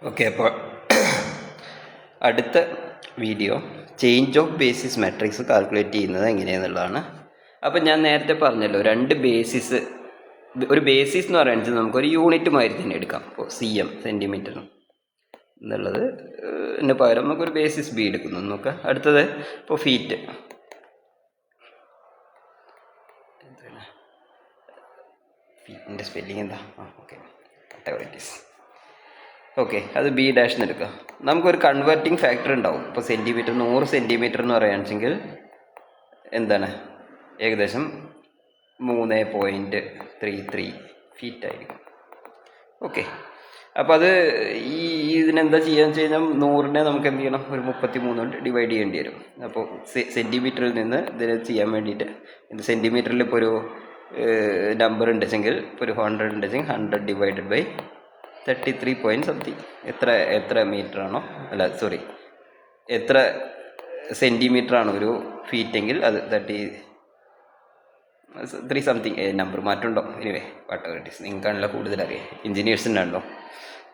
Okay, അപ്പോൾ അടുത്ത video change of basis matrix calculate ചെയ്യുന്നത് എങ്ങനെയാണെന്നുള്ളതാണ്. അപ്പോൾ ഞാൻ നേരത്തെ പറഞ്ഞല്ലോ, രണ്ട് ബേസിസ്, ഒരു ബേസിസ് എന്ന് പറയുന്നത് നമുക്കൊരു യൂണിറ്റ് മാതിരി തന്നെ എടുക്കാം. ഇപ്പോൾ cm സെൻറ്റിമീറ്റർ എന്നുള്ളത് പകരം നമുക്കൊരു ബേസിസ് ബി എടുക്കുന്നു നോക്കാം. അടുത്തത് ഇപ്പോൾ ഫീറ്റ്, ഫീറ്റിൻ്റെ സ്പെല്ലിംഗ് എന്താ? Okay, categories. ഓക്കെ, അത് ബി ഡാഷ് എന്ന് എടുക്കുക. നമുക്കൊരു കൺവേർട്ടിങ് ഫാക്ടർ ഉണ്ടാവും. ഇപ്പോൾ സെൻറ്റിമീറ്റർ 100 സെൻറ്റിമീറ്റർ എന്ന് പറയുകയാണെങ്കിൽ എന്താണ്, ഏകദേശം 3.33 ഫീറ്റ് ആയിരിക്കും. ഓക്കെ, അപ്പോൾ അത് ഇതിനെന്താ ചെയ്യാന്ന് വെച്ച് കഴിഞ്ഞാൽ 100നെ നമുക്ക് എന്ത് ചെയ്യണം, ഒരു 33 കൊണ്ട് ഡിവൈഡ് ചെയ്യേണ്ടി വരും. അപ്പോൾ സെൻറ്റിമീറ്ററിൽ നിന്ന് ഇതിന് ചെയ്യാൻ വേണ്ടിയിട്ട് സെൻറ്റിമീറ്ററിൽ ഇപ്പോൾ ഒരു നമ്പർ ഉണ്ടെങ്കിൽ, ഇപ്പോൾ ഒരു 100 ഉണ്ടെങ്കിൽ 100 ഡിവൈഡഡ് ബൈ 33 പോയിൻറ്റ് സംതിങ്, എത്ര മീറ്റർ ആണോ, അല്ല സോറി, എത്ര സെൻറ്റിമീറ്റർ ആണോ ഒരു ഫീറ്റെങ്കിൽ അത് 33 സംതിങ് നമ്പർ മാറ്റമുണ്ടോ. Anyway whatever it is, നിങ്ങൾക്കാണല്ലോ കൂടുതൽ അറിയാം, എഞ്ചിനീയേഴ്സിനാണല്ലോ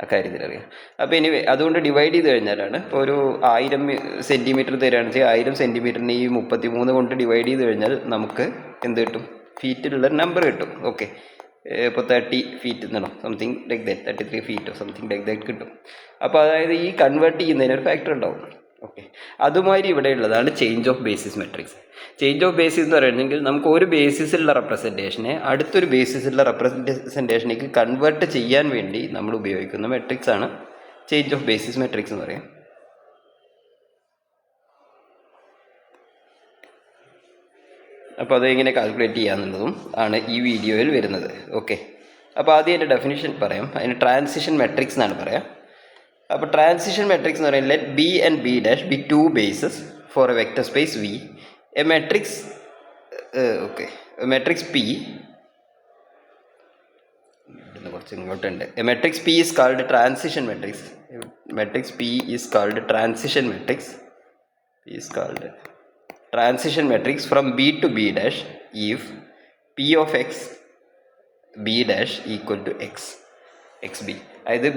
അക്കാര്യത്തിൽ അറിയാം. അപ്പോൾ എനിവേ അതുകൊണ്ട് ഡിവൈഡ് ചെയ്ത് കഴിഞ്ഞാലാണ്, ഇപ്പോൾ ഒരു 1000 സെൻറ്റിമീറ്റർ തരികയാണെന്ന് വെച്ചാൽ 1000 സെൻറ്റിമീറ്ററിന് ഈ 33 കൊണ്ട് ഡിവൈഡ് ചെയ്ത് കഴിഞ്ഞാൽ നമുക്ക് എന്ത് കിട്ടും, ഫീറ്റിലുള്ള നമ്പർ കിട്ടും. ഓക്കെ, ഇപ്പോൾ 30 ഫീറ്റ് എന്നാണോ something like that, 33 ഫീറ്റോ something like that കിട്ടും. അപ്പോൾ അതായത് ഈ കൺവേർട്ട് ചെയ്യുന്നതിന് ഒരു ഫാക്ടർ ഉണ്ടാവും. ഓക്കെ, അതുമാതിരി ഇവിടെ ഉള്ളതാണ് change of basis matrix. Change of basis എന്ന് പറയുകയാണെങ്കിൽ നമുക്ക് ഒരു ബേസിസിലുള്ള റെപ്രസെൻറ്റേഷനെ അടുത്തൊരു ബേസിസിലുള്ള റെപ്രസെൻറ്റേഷനിലേക്ക് കൺവേർട്ട് ചെയ്യാൻ വേണ്ടി നമ്മൾ ഉപയോഗിക്കുന്ന മെട്രിക്സ് ആണ് ചേഞ്ച് ഓഫ് ബേസിസ് മെട്രിക്സ് എന്ന് പറയും. അപ്പോൾ അതെങ്ങനെ കാൽക്കുലേറ്റ് ചെയ്യാന്നുള്ളതും ആണ് ഈ വീഡിയോയിൽ വരുന്നത്. ഓക്കെ, അപ്പോൾ ആദ്യം അതിൻ്റെ ഡെഫിനിഷൻ പറയാം. അതിന് ട്രാൻസിഷൻ മെട്രിക്സ് എന്നാണ് പറയാം. അപ്പോൾ ട്രാൻസിഷൻ മെട്രിക്സ് എന്ന് പറയുന്നത് let B and B dash be two bases for a vector space V, a matrix matrix P, കുറച്ച് ഇങ്ങോട്ടുണ്ട്, a matrix P is called transition matrix, matrix P is called transition matrix, is called transition matrix from B to B dash if P of x B dash equal to xb. അതായത്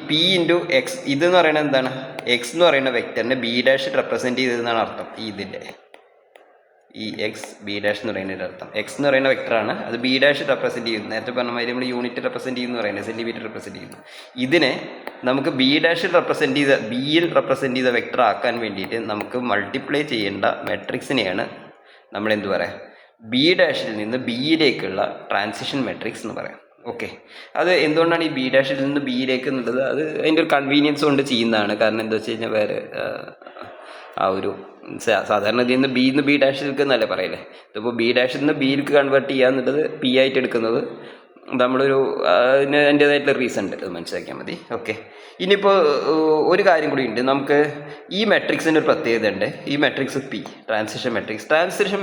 P into X, ഇതെന്ന് പറയുന്നത് എന്താണ്, X എന്ന് പറയുന്ന വെക്റ്ററിനെ B dash represent ചെയ്തതെന്നാണ് അർത്ഥം. ഇതിൻ്റെ ഈ എക്സ് ബി ഡാഷ് എന്ന് പറയുന്നതിൻ്റെ അർത്ഥം, എക്സ് എന്ന് പറയുന്ന വെക്ടറാണ്, അത് ബി ഡാഷ് റെപ്രസെൻറ്റ് ചെയ്യുന്നു. നേരത്തെ പറഞ്ഞ മാതിരി നമ്മൾ യൂണിറ്റ് റെപ്രസെൻറ്റ് ചെയ്യുന്നു പറയുന്നത്, സെൻറ്റിമീറ്റർ റെപ്രസെൻറ്റ് ചെയ്യുന്നു. ഇതിനെ നമുക്ക് ബി ഡാഷിൽ റെപ്രസെൻറ്റ് ചെയ്ത, ബിയിൽ റെപ്രസെൻറ്റ് ചെയ്ത വെക്ടർ ആക്കാൻ വേണ്ടിയിട്ട് നമുക്ക് മൾട്ടിപ്ലൈ ചെയ്യേണ്ട മെട്രിക്സിനെയാണ് നമ്മൾ എന്ത് പറയാം, ബി ഡാഷിൽ നിന്ന് ബിയിലേക്കുള്ള ട്രാൻസിഷൻ മെട്രിക്സ് എന്ന് പറയാം. ഓക്കെ, അത് എന്തുകൊണ്ടാണ് ഈ ബി ഡാഷിൽ നിന്ന് ബിയിലേക്ക് എന്നുള്ളത്, അത് അതിൻ്റെ ഒരു കൺവീനിയൻസ് കൊണ്ട് ചെയ്യുന്നതാണ്. കാരണം എന്താ വെച്ച് കഴിഞ്ഞാൽ വേറെ ആ ഒരു സാധാരണ ഇതിൽ നിന്ന് ബിന്ന് ബി ഡാഷിലേക്ക് എന്നല്ലേ പറയല്ലേ, ഇതിപ്പോൾ ബി ഡാഷിൽ നിന്ന് ബിയിലേക്ക് കൺവേർട്ട് ചെയ്യുക എന്നുള്ളത് പി ആയിട്ട് എടുക്കുന്നത് നമ്മളൊരു അതിന് അതിൻ്റേതായിട്ടുള്ള റീസൺ ഉണ്ട്, അത് മനസ്സിലാക്കിയാൽ മതി. ഓക്കെ, ഇനിയിപ്പോൾ ഒരു കാര്യം കൂടി ഉണ്ട്, നമുക്ക് ഈ മെട്രിക്സിൻ്റെ ഒരു പ്രത്യേകത ഉണ്ട്. ഈ matrix P, transition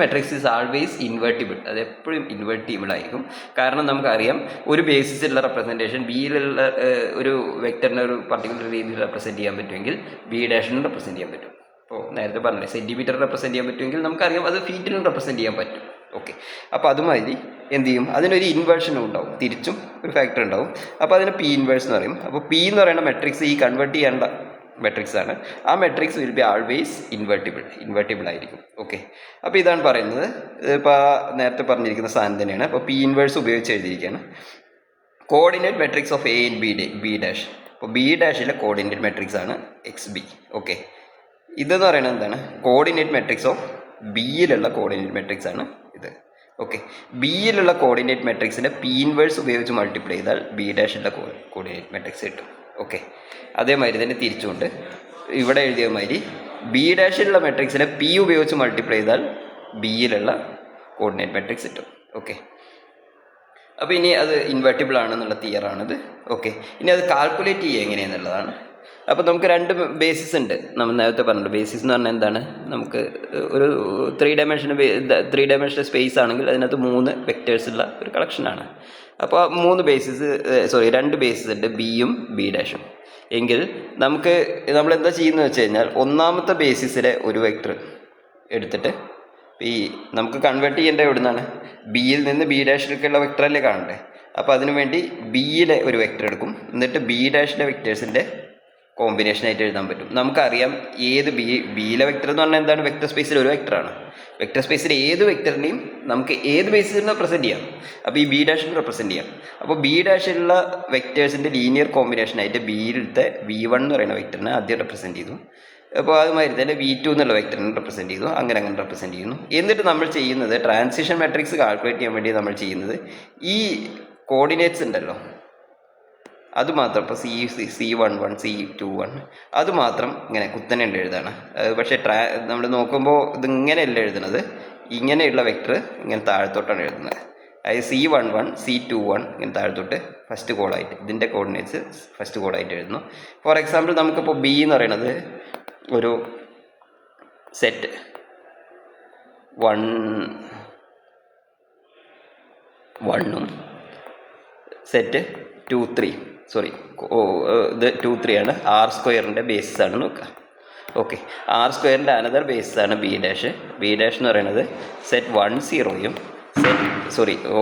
matrix is always invertible, അത് എപ്പോഴും ഇൻവേർട്ടിബിൾ ആയിരിക്കും. കാരണം നമുക്കറിയാം ഒരു ബേസിസിലുള്ള റെപ്രസെൻറ്റേഷൻ ബിയിലുള്ള ഒരു വെക്ടറിനെ ഒരു പർട്ടിക്കുലർ രീതിയിൽ റെപ്രസെൻറ്റ് ചെയ്യാൻ പറ്റുമെങ്കിൽ ബി ഡാഷിനും റെപ്രസെൻറ്റ് ചെയ്യാൻ പറ്റും. ഇപ്പോൾ നേരത്തെ പറഞ്ഞില്ലേ, സെൻറ്റിമീറ്റർ റെപ്രസെൻറ്റ് ചെയ്യാൻ പറ്റുമെങ്കിൽ നമുക്കറിയാം അത് ഫീറ്റിനും റെപ്രസെൻറ്റ് ചെയ്യാൻ പറ്റും. ഓക്കെ, അപ്പോൾ അതുമാതിരി എന്ത് ചെയ്യും, അതിനൊരു ഇൻവേർഷനും ഉണ്ടാവും, തിരിച്ചും ഒരു ഫാക്ടർ ഉണ്ടാവും. അപ്പോൾ അതിന് പി ഇൻവേഴ്സ് എന്ന് പറയും. അപ്പോൾ പി എന്ന് പറയുന്ന മെട്രിക്സ് ഈ കൺവേർട്ട് ചെയ്യേണ്ട മെട്രിക്സ് ആണ്. ആ matrix will be always invertible ആയിരിക്കും. ഓക്കെ, അപ്പോൾ ഇതാണ് പറയുന്നത്. ഇപ്പോൾ നേരത്തെ പറഞ്ഞിരിക്കുന്ന സാധനം തന്നെയാണ്. അപ്പോൾ പി ഇൻവേഴ്സ് ഉപയോഗിച്ച് എഴുതിയിരിക്കുകയാണ്. Coordinate matrix of A and B dash. അപ്പോൾ ബി ഡാഷിലെ കോർഡിനേറ്റ് മെട്രിക്സ് ആണ് എക്സ് ബി. ഓക്കെ, ഇതെന്ന് പറയുന്നത് എന്താണ്, കോർഡിനേറ്റ് മെട്രിക്സ് ഓഫ് ബിയിലുള്ള കോർഡിനേറ്റ് മെട്രിക്സ് ആണ് ഇത്. ഓക്കെ, ബിയിലുള്ള കോർഡിനേറ്റ് മെട്രിക്സിൻ്റെ പി ഇൻവേഴ്സ് ഉപയോഗിച്ച് മൾട്ടിപ്ലൈ ചെയ്താൽ ബി ഡാഷിലുള്ള കോർഡിനേറ്റ് മെട്രിക്സ് കിട്ടും. ഓക്കെ, അതേമാതിരി തന്നെ തിരിച്ചുകൊണ്ട് ഇവിടെ എഴുതിയ മാതിരി ബി ഡാഷിലുള്ള മെട്രിക്സിനെ പി ഉപയോഗിച്ച് മൾട്ടിപ്ലൈ ചെയ്താൽ ബിയിലുള്ള കോർഡിനേറ്റ് മെട്രിക്സ് കിട്ടും. ഓക്കെ, അപ്പോൾ ഇനി അത് ഇൻവേർട്ടിബിൾ ആണെന്നുള്ള തിയറാണിത്. ഓക്കെ, ഇനി അത് കാൽക്കുലേറ്റ് ചെയ്യുക എങ്ങനെയാണെന്നുള്ളതാണ്. അപ്പോൾ നമുക്ക് രണ്ട് ബേസിസ് ഉണ്ട്. നമ്മൾ നേരത്തെ പറഞ്ഞിട്ടുണ്ട്, ബേസിസ് എന്ന് പറഞ്ഞാൽ എന്താണ്, നമുക്ക് ഒരു 3 ഡയമെൻഷണൽ സ്പേസ് ആണെങ്കിൽ അതിനകത്ത് 3 വെക്റ്റേഴ്സുള്ള ഒരു കളക്ഷനാണ്. അപ്പോൾ 2 ബേസിസ് ഉണ്ട്, ബിയും ബി ഡാഷും. എങ്കിൽ നമ്മളെന്താ ചെയ്യുന്നത് വെച്ച് കഴിഞ്ഞാൽ, ഒന്നാമത്തെ ബേസിസിലെ ഒരു വെക്റ്റർ എടുത്തിട്ട് നമുക്ക് കൺവേർട്ട് ചെയ്യേണ്ട എവിടെ നിന്നാണ്, ബിയിൽ നിന്ന് ബി ഡാഷിലേക്കുള്ള വെക്റ്ററല്ലേ കാണണ്ടേ. അപ്പോൾ അതിനു വേണ്ടി ബിയിലെ ഒരു വെക്റ്റർ എടുക്കും, എന്നിട്ട് ബി ഡാഷിലെ വെക്റ്റേഴ്സിൻ്റെ കോമ്പിനേഷനായിട്ട് എഴുതാൻ പറ്റും. നമുക്കറിയാം ഏത് ബിയിലെ വെക്റ്റർ എന്ന് പറഞ്ഞാൽ എന്താണ്, വെക്റ്റർ സ്പേസിൽ ഒരു വെക്റ്ററാണ്. വെക്റ്റർ സ്പേസിൽ ഏത് വെക്റ്ററിനെയും നമുക്ക് ഏത് ബേസിൽ റെപ്രസെൻറ്റ് ചെയ്യാം. അപ്പോൾ ഈ ബി ഡാഷിൽ റെപ്രസെൻറ്റ് ചെയ്യാം. അപ്പോൾ ബി ഡാഷിലുള്ള വെക്റ്റേഴ്സിൻ്റെ ലീനിയർ കോമ്പിനേഷനായിട്ട് ബിയിലത്തെ V1 എന്ന് പറയുന്ന വെക്റ്ററിനെ ആദ്യം റെപ്രസെൻറ്റ് ചെയ്തു. അപ്പോൾ അതുമാതിരി തന്നെ V2 എന്നുള്ള വെക്റ്ററിനെ റെപ്രസെൻറ്റ് ചെയ്തു. അങ്ങനെ റെപ്രസെൻറ്റ് ചെയ്യുന്നു. എന്നിട്ട് നമ്മൾ ചെയ്യുന്നത് ട്രാൻസിഷൻ മാട്രിക്സ് കാൽക്കുലേറ്റ് ചെയ്യാൻ വേണ്ടി നമ്മൾ ചെയ്യുന്നത് ഈ കോർഡിനേറ്റ്സ് ഉണ്ടല്ലോ അത് മാത്രം, ഇപ്പോൾ C11 C21 അത് മാത്രം ഇങ്ങനെ കുത്തനെ എഴുതാണ്. പക്ഷേ നമ്മൾ നോക്കുമ്പോൾ ഇതിങ്ങനെയല്ല എഴുതുന്നത്, ഇങ്ങനെയുള്ള വെക്റ്റർ ഇങ്ങനെ താഴത്തോട്ടാണ് എഴുതുന്നത്. അതായത് C11 C21 ഇങ്ങനെ താഴത്തോട്ട് ഫസ്റ്റ് കോഡായിട്ട് ഇതിൻ്റെ കോർഡിനേറ്റ്സ് ഫസ്റ്റ് കോഡായിട്ട് എഴുതുന്നു. ഫോർ എക്സാമ്പിൾ നമുക്കിപ്പോൾ ബി എന്ന് പറയുന്നത് ഒരു സെറ്റ് 1 സെറ്റ് 2 3 ഇത് 2 3 ആണ്. R² ബേസിസ് ആണ് നോക്കുക. ഓക്കെ, R² അനദർ ബേസിസ് ആണ് ബി ഡാഷ്. ബി ഡാഷ് എന്ന് പറയുന്നത് സെറ്റ് 1 0യും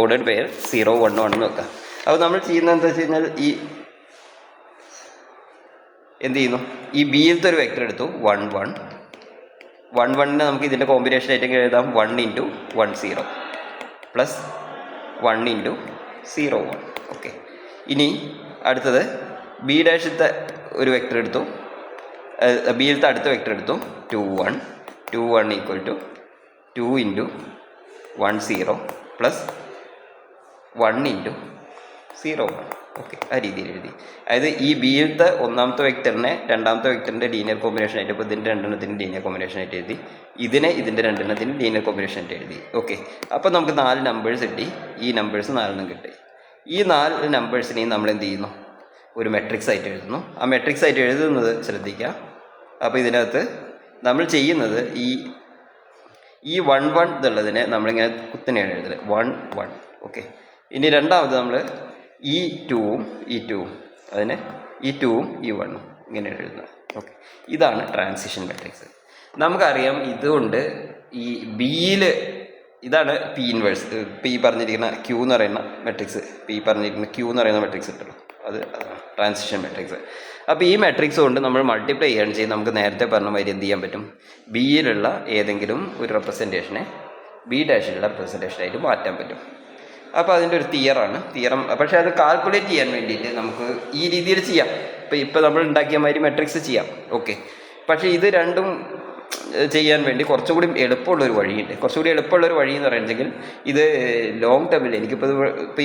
ഓർഡേഡ് പെയർ 0 1 ആണെന്ന് നോക്കുക. അപ്പോൾ നമ്മൾ ചെയ്യുന്നത് എന്താ വെച്ച് കഴിഞ്ഞാൽ എന്ത് ചെയ്യുന്നു, ഈ ബിയിലത്തെ ഒരു വെക്റ്റർ എടുത്തു 1 1 നമുക്ക് ഇതിൻ്റെ കോമ്പിനേഷൻ ആയിട്ട് എഴുതാം 1 × 1 0 പ്ലസ് 1 × 0 1. ഓക്കെ, ഇനി അടുത്തത് ബി ഡാഷിലത്തെ ഒരു വെക്റ്റർ എടുത്തു, ബിയിലത്തെ അടുത്ത വെക്റ്റർ എടുത്തു 2 1 = 2 × 1 0 പ്ലസ് 1 × 0 1. ഓക്കെ, ആ രീതിയിൽ എഴുതി. അതായത് ഈ ബിയിലത്തെ ഒന്നാമത്തെ വെക്റ്ററിനെ രണ്ടാമത്തെ വെക്റ്ററിൻ്റെ ലീനിയർ കോമ്പിനേഷൻ ആയിട്ട്, ഇപ്പോൾ ഇതിൻ്റെ രണ്ടെണ്ണത്തിൻ്റെ ലീനിയർ കോമ്പിനേഷൻ ആയിട്ട് എഴുതി, ഇതിൻ്റെ രണ്ടെണ്ണത്തിൻ്റെ ലീനിയർ കോമ്പിനേഷൻ ആയിട്ട് എഴുതി. ഓക്കെ, അപ്പോൾ നമുക്ക് 4 നമ്പേഴ്സ് കിട്ടി. ഈ നമ്പേഴ്സ് 4 കിട്ടി. ഈ 4 നമ്പേഴ്സിനെയും നമ്മൾ എന്ത് ചെയ്യുന്നു, ഒരു മെട്രിക്സ് ആയിട്ട് എഴുതുന്നു. ആ മെട്രിക്സ് ആയിട്ട് എഴുതുന്നത് ശ്രദ്ധിക്കുക. അപ്പോൾ ഇതിനകത്ത് നമ്മൾ ചെയ്യുന്നത് ഈ 1 1 എന്നുള്ളതിനെ നമ്മളിങ്ങനെ കുത്തനെയാണ് എഴുതുന്നത് 1 1. ഓക്കെ, ഇനി രണ്ടാമത് നമ്മൾ ഈ 2 അതിനെ ഈ 2 ഈ 1 ഇങ്ങനെയാണ് എഴുതുന്നത്. ഓക്കെ, ഇതാണ് ട്രാൻസിഷൻ മെട്രിക്സ്. നമുക്കറിയാം ഇതുകൊണ്ട് ഈ ബിയിൽ ഇതാണ് P ഇൻവേഴ്സ്. P പറഞ്ഞിരിക്കുന്ന Q എന്ന് പറയുന്ന മെട്രിക്സ്, ഉണ്ടല്ലോ, അത് ട്രാൻസിഷൻ മെട്രിക്സ്. അപ്പോൾ ഈ മെട്രിക്സ് കൊണ്ട് നമ്മൾ മൾട്ടിപ്ലൈ ചെയ്യുകയാണ് ചെയ്യുന്നത്. നമുക്ക് നേരത്തെ പറഞ്ഞ മാതിരി എന്ത് ചെയ്യാൻ പറ്റും, ബിയിലുള്ള ഏതെങ്കിലും ഒരു റെപ്രസെൻറ്റേഷനെ ബി ഡാഷിലുള്ള റെപ്രസെൻറ്റേഷനായിട്ട് മാറ്റാൻ പറ്റും. അപ്പോൾ അതിൻ്റെ ഒരു തിയറം. പക്ഷേ അത് കാൽക്കുലേറ്റ് ചെയ്യാൻ വേണ്ടിയിട്ട് നമുക്ക് ഈ രീതിയിൽ ചെയ്യാം. ഇപ്പോൾ നമ്മൾ ഉണ്ടാക്കിയ മാതിരി മെട്രിക്സ് ചെയ്യാം. ഓക്കെ, പക്ഷേ ഇത് രണ്ടും ചെയ്യാൻ വേണ്ടി കുറച്ചുകൂടി എളുപ്പമുള്ളൊരു വഴിയുണ്ട്. കുറച്ചുകൂടി എളുപ്പമുള്ളൊരു വഴി എന്ന് പറയുന്നെങ്കിൽ ഇത് ലോങ് ടേമിൽ എനിക്കിപ്പോൾ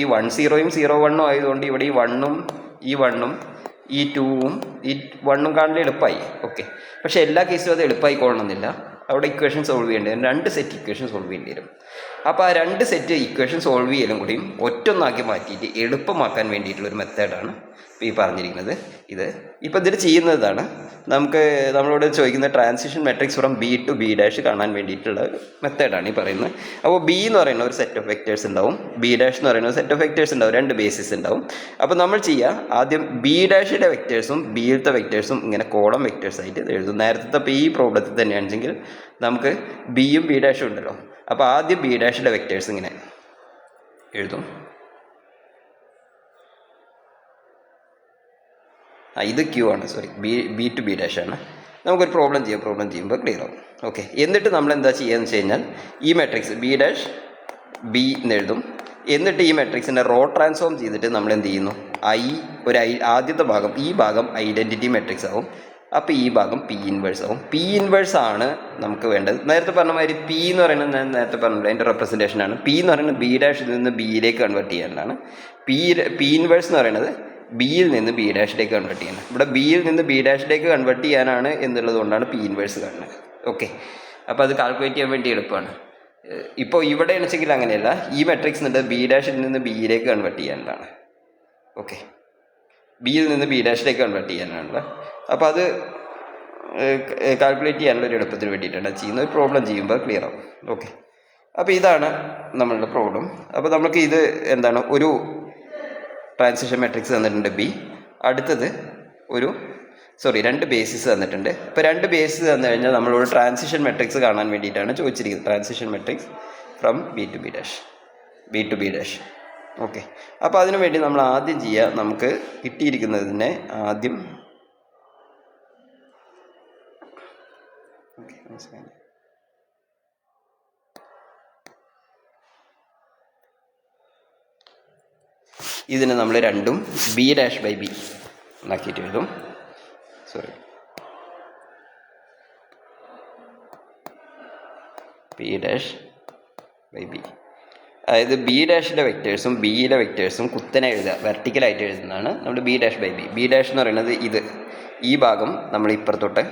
ഈ 1 0യും 0 1 ആയതുകൊണ്ട് ഇവിടെ ഈ 1ഉം ഈ 1ഉം ഈ 2ഉം ഈ 1ഉം കാണാൻ എളുപ്പമായി. ഓക്കെ, പക്ഷേ എല്ലാ കേസിലും അത് എളുപ്പമായിക്കൊള്ളണമെന്നില്ല. അവിടെ ഇക്വേഷൻ സോൾവ് ചെയ്യേണ്ടി വരും, 2 സെറ്റ് ഇക്വേഷൻ സോൾവ് ചെയ്യേണ്ടി വരും. അപ്പോൾ ആ 2 സെറ്റ് ഇക്വേഷൻ സോൾവ് ചെയ്യലും കൂടിയും ഒറ്റൊന്നാക്കി മാറ്റിയിട്ട് എളുപ്പമാക്കാൻ വേണ്ടിയിട്ടുള്ളൊരു മെത്തേഡാണ് ഈ പറഞ്ഞിരിക്കുന്നത്. ഇപ്പോൾ ഇതിൽ ചെയ്യുന്നതാണ് നമ്മളോട് ചോദിക്കുന്ന transition matrix from B to B dash കാണാൻ വേണ്ടിയിട്ടുള്ള മെത്തേഡാണ് ഈ പറയുന്നത്. അപ്പോൾ ബി എന്ന് പറയുന്ന ഒരു സെറ്റ് ഓഫ് വെക്റ്റേഴ്സ് ഉണ്ടാവും, ബി ഡാഷ് എന്ന് പറയുന്ന ഒരു സെറ്റ് ഓഫ് വെക്റ്റേഴ്സ് ഉണ്ടാവും, 2 ബേസിസ് ഉണ്ടാവും. അപ്പോൾ നമ്മൾ ആദ്യം ബി ഡാഷിലെ വെക്റ്റേഴ്സും ബിയിലത്തെ വെക്റ്റേഴ്സും ഇങ്ങനെ കോളം വെക്റ്റേഴ്സ് ആയിട്ട് എഴുതും. നേരത്തെ ഇപ്പോൾ ഈ പ്രോബ്ലത്തിൽ തന്നെയാണെങ്കിൽ നമുക്ക് ബിയും ബി ഡാഷും ഉണ്ടല്ലോ. അപ്പോൾ ആദ്യം ബി ഡാഷിലെ വെക്റ്റേഴ്സ് ഇങ്ങനെ എഴുതും. ഇത് Q ആണ്, ബി ടു ബി ഡാഷ് ആണ്. നമുക്കൊരു പ്രോബ്ലം ചെയ്യുമ്പോൾ ക്ലിയർ ആവും. ഓക്കെ, എന്നിട്ട് നമ്മൾ എന്താ ചെയ്യുകയെന്ന് വെച്ച് കഴിഞ്ഞാൽ ഈ മെട്രിക്സ് ബി ഡാഷ് ബി എന്ന് എഴുതും. എന്നിട്ട് ഈ മെട്രിക്സിനെ റോ ട്രാൻസ്ഫോം ചെയ്തിട്ട് നമ്മൾ എന്ത് ചെയ്യുന്നു, ആദ്യത്തെ ഭാഗം ഈ ഭാഗം ഐഡൻറ്റിറ്റി മെട്രിക്സ് ആവും. അപ്പോൾ ഈ ഭാഗം P ഇൻവേഴ്സ് ആവും. P ഇൻവേഴ്സ് ആണ് നമുക്ക് വേണ്ടത്. നേരത്തെ പറഞ്ഞ മാതിരി P എന്ന് പറയുന്നത് ഞാൻ നേരത്തെ പറഞ്ഞത് അതിൻ്റെ റെപ്രസെൻറ്റേഷനാണ്. P എന്ന് പറയുന്നത് ബി ഡാഷിൽ നിന്ന് ബിയിലേക്ക് കൺവേർട്ട് ചെയ്യാനാണ്. P ഇൻവേഴ്സ് എന്ന് പറയുന്നത് ബിയിൽ നിന്ന് ബി ഡാഷിലേക്ക് കൺവേർട്ട് ചെയ്യാൻ. ഇവിടെ ബിയിൽ നിന്ന് ബി ഡാഷിലേക്ക് കൺവേർട്ട് ചെയ്യാനാണ് എന്നുള്ളത് കൊണ്ടാണ് P ഇൻവേഴ്സ് കാണുന്നത്. ഓക്കെ, അപ്പോൾ അത് കാൽക്കുലേറ്റ് ചെയ്യാൻ വേണ്ടി എളുപ്പമാണ്. ഇപ്പോൾ ഇവിടെ വെച്ചെങ്കിൽ അങ്ങനെയല്ല, ഈ മെട്രിക്സ് ഉണ്ട് ബി ഡാഷിൽ നിന്ന് ബിയിലേക്ക് കൺവേർട്ട് ചെയ്യാനുള്ളതാണ്. ഓക്കെ, ബിയിൽ നിന്ന് ബി ഡാഷിലേക്ക് കൺവേർട്ട് ചെയ്യാനാണല്ലോ. അപ്പോൾ അത് കാൽക്കുലേറ്റ് ചെയ്യാനുള്ളൊരു എളുപ്പത്തിന് വേണ്ടിയിട്ടാണ് ചെയ്യുന്നത്. ഒരു പ്രോബ്ലം ചെയ്യുമ്പോൾ ക്ലിയർ ആവും. ഓക്കെ, അപ്പോൾ ഇതാണ് നമ്മളുടെ പ്രോബ്ലം. അപ്പോൾ നമുക്ക് ഇത് എന്താണ്, ഒരു ട്രാൻസിഷൻ മെട്രിക്സ് തന്നിട്ടുണ്ട് ബി, അടുത്തത് രണ്ട് ബേസിസ് തന്നിട്ടുണ്ട്. ഇപ്പോൾ 2 ബേസിസ് തന്നു കഴിഞ്ഞാൽ നമ്മളോട് ട്രാൻസിഷൻ മെട്രിക്സ് കാണാൻ വേണ്ടിയിട്ടാണ് ചോദിച്ചിരിക്കുന്നത്. Transition matrix from B to B dash. Okay. അപ്പോൾ അതിനു വേണ്ടി നമ്മൾ ആദ്യം ചെയ്യുക, നമുക്ക് കിട്ടിയിരിക്കുന്നതിനെ ആദ്യം ഇതിനെ നമ്മൾ രണ്ടും ബി ഡാഷ് ബൈ ബി എന്നാക്കിയിട്ട് എഴുതും. Sorry, B dash by B. അതായത് ബി ഡാഷിലെ വെക്റ്റേഴ്സും ബിയിലെ വെക്റ്റേഴ്സും കുത്തനെ എഴുതുക, വെർട്ടിക്കലായിട്ട് എഴുതുന്നതാണ് നമ്മൾ B dash by B. B dash എന്ന് പറയുന്നത് ഇത്, ഈ ഭാഗം നമ്മൾ ഇപ്പുറത്തോട്ട്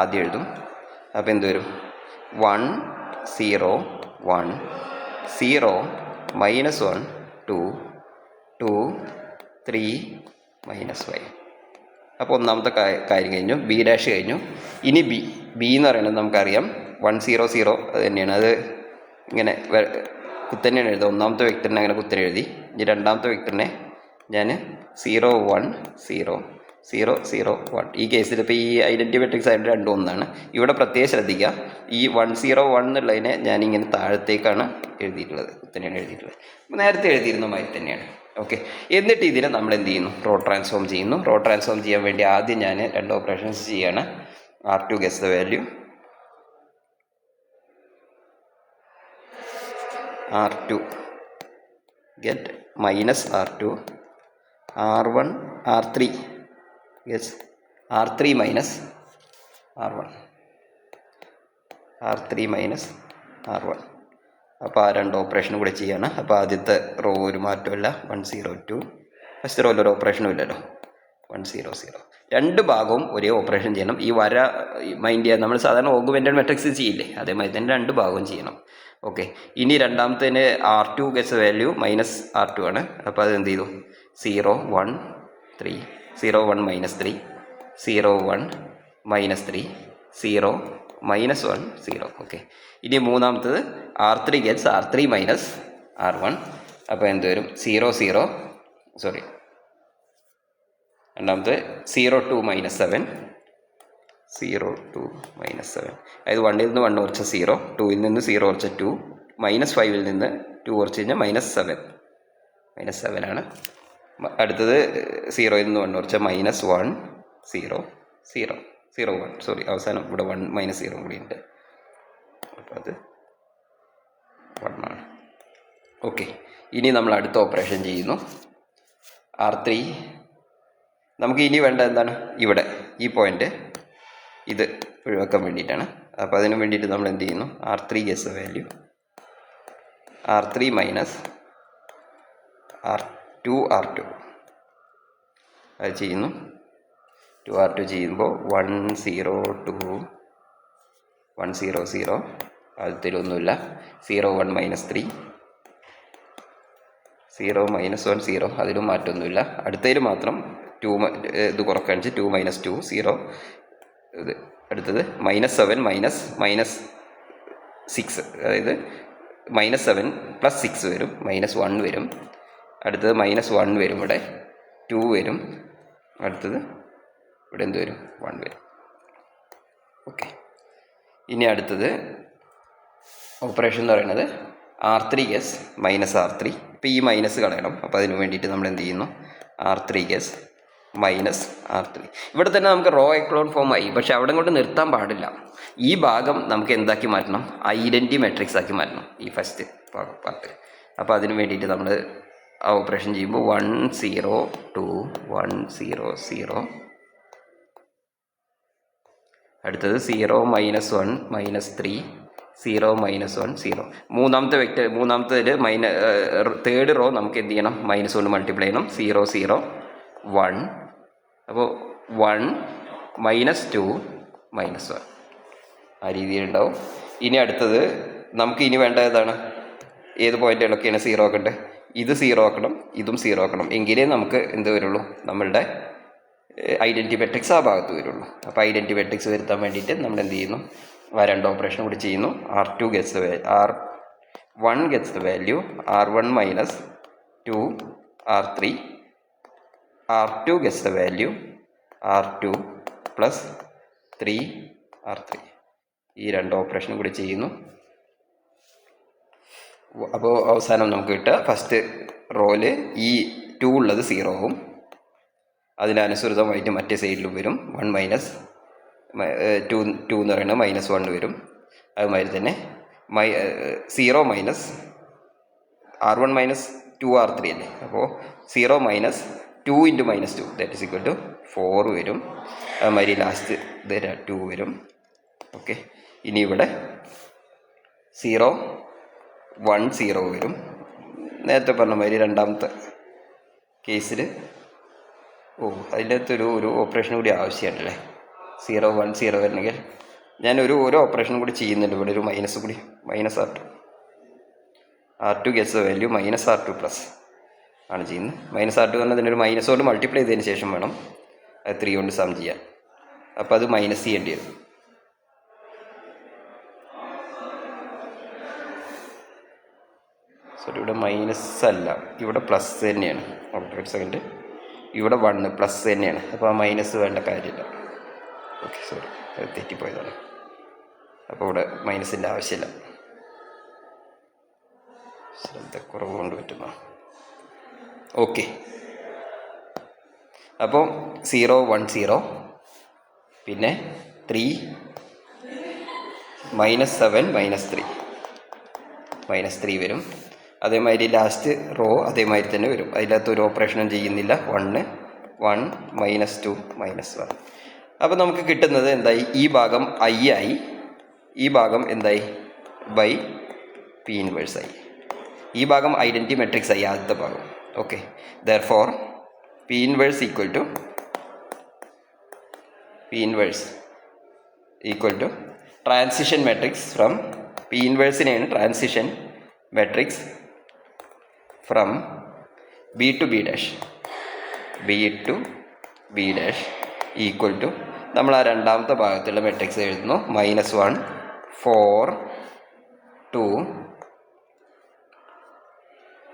ആദ്യം എഴുതും. അപ്പോൾ എന്ത് വരും? 1 0 1 0 -1 2 2 3 -5. അപ്പോൾ ഒന്നാമത്തെ കാര്യം കഴിഞ്ഞു, ബി ഡാഷ് കഴിഞ്ഞു. ഇനി ബി എന്ന് പറയുന്നത് നമുക്കറിയാം 1 0 0 അത് തന്നെയാണ്. അത് ഇങ്ങനെ കുത്തന്നെയാണ് എഴുതുക. ഒന്നാമത്തെ വെക്ടറിനെ അങ്ങനെ കുത്തനെ എഴുതി. ഇനി രണ്ടാമത്തെ വെക്ടറിനെ ഞാൻ 0 1 0 0 0 1. ഈ കേസിൽ ഇപ്പോൾ ഈ ഐഡൻറ്റി മെട്രിക്സ് ആയിട്ട് രണ്ടും ഒന്നാണ്. ഇവിടെ പ്രത്യേകം ശ്രദ്ധിക്കുക, ഈ 1 0 1 എന്നുള്ളതിനെ ഞാനിങ്ങനെ താഴത്തേക്കാണ് എഴുതിയിട്ടുള്ളത്, കുത്തനെയാണ് എഴുതിയിട്ടുള്ളത്. നേരത്തെ എഴുതിയിരുന്ന മാതിരി തന്നെയാണ്. ഓക്കെ. എന്നിട്ട് ഇതിനെ നമ്മൾ എന്ത് ചെയ്യുന്നു? റോ ട്രാൻസ്ഫോം ചെയ്യുന്നു. റോ ട്രാൻസ്ഫോം ചെയ്യാൻ വേണ്ടി ആദ്യം ഞാൻ 2 ഓപ്പറേഷൻസ് ചെയ്യാണ്. R2 gets the value, R2 get -R2, R1 R3 gets R3 -R1, R3 -R1. അപ്പോൾ ആ 2 ഓപ്പറേഷനും കൂടെ ചെയ്യാണ്. അപ്പോൾ ആദ്യത്തെ റോ ഒരു മാറ്റമില്ല, 1 0 2. ഫസ്റ്റ് റോയിൽ ഒരു ഓപ്പറേഷനും ഇല്ലല്ലോ, 1 0 0. രണ്ട് ഭാഗവും ഒരേ ഓപ്പറേഷൻ ചെയ്യണം. ഈ വര മൈൻഡ് ചെയ്യാൻ നമ്മൾ സാധാരണ ഓഗ്മെൻറ്റഡ് മെട്രിക്സ് ചെയ്യില്ലേ, അതേമാതിരി തന്നെ രണ്ട് ഭാഗവും ചെയ്യണം. ഓക്കെ. ഇനി രണ്ടാമത്തേന് R2 ഗെറ്റ്സ് വാല്യൂ -R2 ആണ്. അപ്പോൾ അത് എന്ത് ചെയ്തു? 0 1 3 0 1 -3 0 1 -3 0 -1 0. ഓക്കെ. ഇനി മൂന്നാമത്തത് R3 ഗെറ്റ്സ് R3 -R1. അപ്പോൾ എന്ത് വരും? 0 0 സോറി രണ്ടാമത്തെ 0 2 -7 0 2 -7. അതായത് 1ൽ നിന്ന് 1 കുറച്ച 0, 2ൽ നിന്ന് 0 കുറച്ച 2, -5ൽ നിന്ന് 2 കുറച്ച് കഴിഞ്ഞാൽ -7 ആണ്. അടുത്തത് 0ൽ നിന്ന് 1 കുറച്ച -1 0 0 0 1. സോറി, അവസാനം ഇവിടെ 1 -0 കൂടി ഉണ്ട്. അപ്പോൾ അത് 1 ആണ്. ഓക്കെ. ഇനി നമ്മൾ അടുത്ത ഓപ്പറേഷൻ ചെയ്യുന്നു. R3 നമുക്ക് ഇനി വേണ്ട എന്താണ്? ഇവിടെ ഈ പോയിൻ്റ് ഇത് ഒഴിവാക്കാൻ വേണ്ടിയിട്ടാണ്. അപ്പോൾ അതിന് വേണ്ടിയിട്ട് നമ്മൾ എന്ത് ചെയ്യുന്നു? R3 guess the value, R3 -R2 അത് ചെയ്യുന്നു. 2R2 ചെയ്യുമ്പോൾ 1 0 2 1 0 0. അതിലൊന്നുമില്ല. 0 1 -3 0 -1 0. അതിലും മാറ്റമൊന്നുമില്ല. അടുത്തതിൽ മാത്രം 2 ഇത് കുറക്കാൻ 2 -2 0. ഇത് അടുത്തത് -7 -6. അതായത് -7 + 6 വരും, -1 വരും. അടുത്തത് -1 വരും, ഇവിടെ 2 വരും. അടുത്തത് ഇവിടെ എന്ത് വരും? 1 വരും. ഓക്കെ. ഇനി അടുത്തത് ഓപ്പറേഷൻ എന്ന് പറയുന്നത് R3 ഗെസ് -R3. ഇപ്പോൾ ഈ മൈനസ് കളയണം. അപ്പോൾ അതിന് വേണ്ടിയിട്ട് നമ്മൾ എന്ത് ചെയ്യുന്നു? R3 guess -R3. ഇവിടെ തന്നെ നമുക്ക് റോ എക്ലോൺ ഫോം ആയി. പക്ഷെ അവിടെ കൊണ്ട് നിർത്താൻ പാടില്ല. ഈ ഭാഗം നമുക്ക് എന്താക്കി മാറ്റണം? ഐഡൻറ്റി മെട്രിക്സ് ആക്കി മാറ്റണം, ഈ ഫസ്റ്റ് പാർട്ട്. അപ്പോൾ അതിന് വേണ്ടിയിട്ട് നമ്മൾ ആ ഓപ്പറേഷൻ ചെയ്യുമ്പോൾ 1 0 2 1 0 0. അടുത്തത് 0 -1 -3 0 -1 0. മൂന്നാമത്തേതിൽ തേർഡ് റോ നമുക്ക് എന്ത് ചെയ്യണം? -1 മൾട്ടിപ്ലൈ ചെയ്യണം. 0 0 1. അപ്പോൾ 1 -2 -1 ആ രീതിയിലുണ്ടാവും. ഇനി അടുത്തത് നമുക്ക് ഇനി വേണ്ട ഏതാണ്? ഏത് പോയിന്റുകളൊക്കെയാണ് 0 ആക്കേണ്ടത്? ഇത് 0 ആക്കണം, ഇതും 0 ആക്കണം. എങ്കിലേ നമുക്ക് എന്ത് വരുള്ളൂ? നമ്മളുടെ ഐഡൻറ്റി മെട്രിക്സ് ആ ഭാഗത്ത് വരുള്ളൂ. അപ്പോൾ ഐഡൻറ്റി മെട്രിക്സ് വരുത്താൻ വേണ്ടിയിട്ട് നമ്മൾ എന്ത് ചെയ്യുന്നു? ആ 2 ഓപ്പറേഷൻ കൂടി ചെയ്യുന്നു. R1 gets the value, R1 -2 R3. R2 gets the value, R2 + 3 R3. ഈ 2 ഓപ്പറേഷൻ കൂടി ചെയ്യുന്നു. അപ്പോൾ അവസാനം നമുക്ക് കിട്ടുക ഫസ്റ്റ് റോയിൽ ഈ 2 ഉള്ളത് 0 ആവും. അതിനനുസൃതമായിട്ട് മറ്റേ സൈഡിലും വരും 1 മൈനസ് 2 എന്ന് പറയുന്നത് -1 വരും. അതുമാതിരി തന്നെ 0 മൈനസ് R1 മൈനസ് 2R3 അല്ലേ, അപ്പോൾ 0 minus 2 × -2 that is equal to 4 വരും. അതുമാതിരി ലാസ്റ്റ് ഇത് 2 വരും. ഓക്കെ, ഇനി ഇവിടെ 0 1 0 വരും. നേരത്തെ പറഞ്ഞ മാതിരി രണ്ടാമത്തെ കേസിൽ അതിൻ്റെ അകത്തൊരു ഓപ്പറേഷൻ കൂടി ആവശ്യമുണ്ടല്ലേ. 0 1 0 വരണമെങ്കിൽ ഞാൻ ഓരോ ഓപ്പറേഷനും കൂടി ചെയ്യുന്നുണ്ട്. ഇവിടെ ഒരു മൈനസ് കൂടി, -R2 gets the value -R2 plus ആണ് ചെയ്യുന്നത്. -R2 പറഞ്ഞാൽ അതിൻ്റെ ഒരു മൈനസ് കൊണ്ട് മൾട്ടിപ്ലൈ ചെയ്തതിന് ശേഷം വേണം അത് 3 കൊണ്ട് സം ചെയ്യാൻ. അപ്പോൾ അത് മൈനസ് ചെയ്യേണ്ടി വരും. സോറി, ഇവിടെ മൈനസ് അല്ല, ഇവിടെ പ്ലസ് തന്നെയാണ്. ഒരു സെക്കൻഡ്, ഇവിടെ 1 പ്ലസ് തന്നെയാണ്. അപ്പോൾ ആ മൈനസ് വേണ്ട കാര്യമില്ല. ഓക്കെ, സോറി, അത് തെറ്റിപ്പോയതാണ്. അപ്പോൾ ഇവിടെ മൈനസിൻ്റെ ആവശ്യമില്ല, ശ്രദ്ധക്കുറവ് കൊണ്ട് പറ്റുന്ന. ഓക്കെ, അപ്പോൾ 0 1 0, പിന്നെ 3 -7 -3 വരും. അതേമാതിരി ലാസ്റ്റ് റോ അതേമാതിരി തന്നെ വരും. അതിനകത്ത് ഒരു ഓപ്പറേഷനും ചെയ്യുന്നില്ല. 1 1 -2 -1. അപ്പോൾ നമുക്ക് കിട്ടുന്നത് എന്തായി? ഈ ഭാഗം I ആയി, ഈ ഭാഗം എന്തായി? ബൈ P ഇൻവേഴ്സ് ആയി. ഈ ഭാഗം ഐഡൻറ്റിറ്റി മെട്രിക്സ് ആയി, ആദ്യത്തെ ഭാഗം. Okay, therefore P inverse equal to transition matrix from P ഇൻവേഴ്സിനെയാണ് transition matrix from B to B' equal to നമ്മൾ ആ രണ്ടാമത്തെ ഭാഗത്തുള്ള മെട്രിക്സ് എഴുതുന്നു. -1 4 2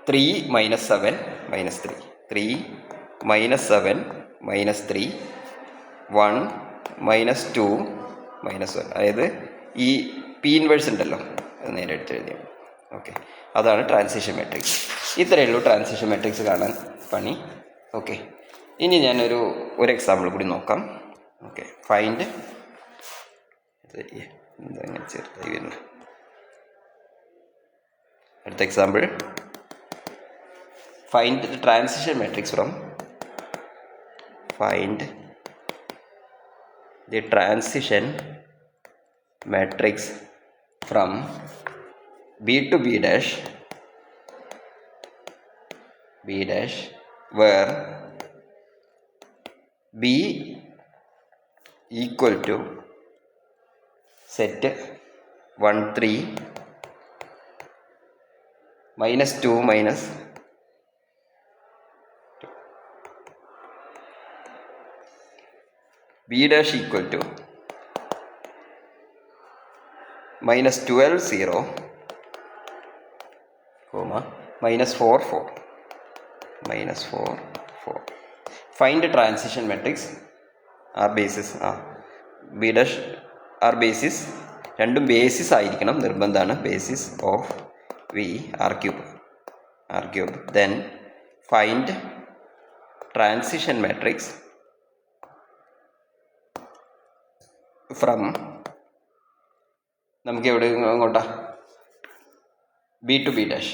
3 -7 -3 3 -7 -3 1 -2 -1. അതായത് ഈ P ഇൻവേഴ്സ് ഉണ്ടല്ലോ, അത് നേരെ എടുത്ത് എഴുതിയാൽ. ഓക്കെ, അതാണ് ട്രാൻസിഷൻ മെട്രിക്സ്. ഇത്രയേ ഉള്ളൂ ട്രാൻസിഷൻ മെട്രിക്സ് കാണാൻ പണി. ഓക്കെ, ഇനി ഞാനൊരു എക്സാമ്പിൾ കൂടി നോക്കാം. ഓക്കെ, ഫൈൻഡ് ഇതങ്ങനെ ചെറുതായി വരുന്നു. അടുത്ത example, find the transition matrix from B to B' where B equal to set 1 3 -2 B' equal to -12 0 -4 4 Find the transition matrix R basis B dash R basis രണ്ടും basis ആയിരിക്കണം, നിർബന്ധമാണ്. Basis of V R cube. Then find transition matrix from നമുക്ക് എവിടെ അങ്ങോട്ടാ B to B dash.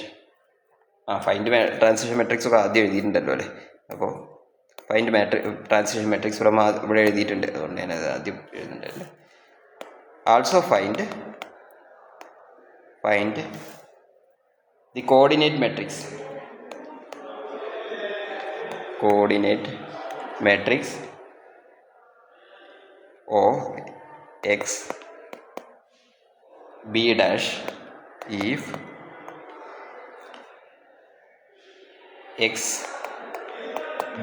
Find transition matrix ഒക്കെ ആദ്യം എഴുതിയിട്ടുണ്ടല്ലോ അല്ലേ. അപ്പോൾ ഫൈൻഡ് ട്രാൻസിഷൻ മെട്രിക്സ് ഫ്രം ഇവിടെ എഴുതിയിട്ടുണ്ട്, അതുകൊണ്ട് ഞാനത് ആദ്യം എഴുതുന്നുണ്ടല്ലോ. Also find the coordinate matrix of X B dash if X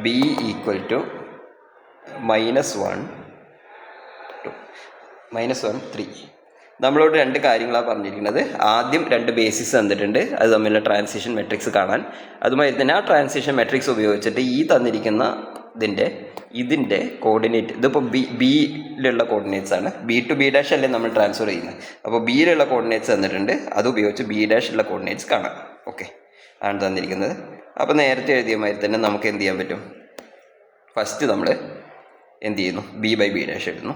B equal to -1 2 -1 3. നമ്മളോട് രണ്ട് കാര്യങ്ങളാണ് പറഞ്ഞിരിക്കുന്നത്. ആദ്യം രണ്ട് ബേസിസ് തന്നിട്ടുണ്ട്, അത് തമ്മിലുള്ള ട്രാൻസിഷൻ മെട്രിക്സ് കാണാൻ. അതുമായി തന്നെ ആ ട്രാൻസിഷൻ മെട്രിക്സ് ഉപയോഗിച്ചിട്ട് ഈ തന്നിരിക്കുന്ന ഇതിൻ്റെ കോർഡിനേറ്റ്, ഇതിപ്പോൾ ബിയിലുള്ള കോർഡിനേറ്റ്സ് ആണ്. B to B dash അല്ലേ നമ്മൾ ട്രാൻസ്ഫർ ചെയ്യുന്നത്. അപ്പോൾ ബിയിലുള്ള കോർഡിനേറ്റ്സ് തന്നിട്ടുണ്ട്, അത് ഉപയോഗിച്ച് B dash ഉള്ള കോർഡിനേറ്റ്സ് കാണാം. ഓക്കെ, ആണ് തന്നിരിക്കുന്നത്. അപ്പോൾ നേരത്തെ എഴുതിയ മാതിരി തന്നെ നമുക്ക് എന്ത് ചെയ്യാൻ പറ്റും? ഫസ്റ്റ് നമ്മൾ എന്ത് ചെയ്യുന്നു? ബി ബൈ ബി ഡാഷ് എഴുതുന്നു.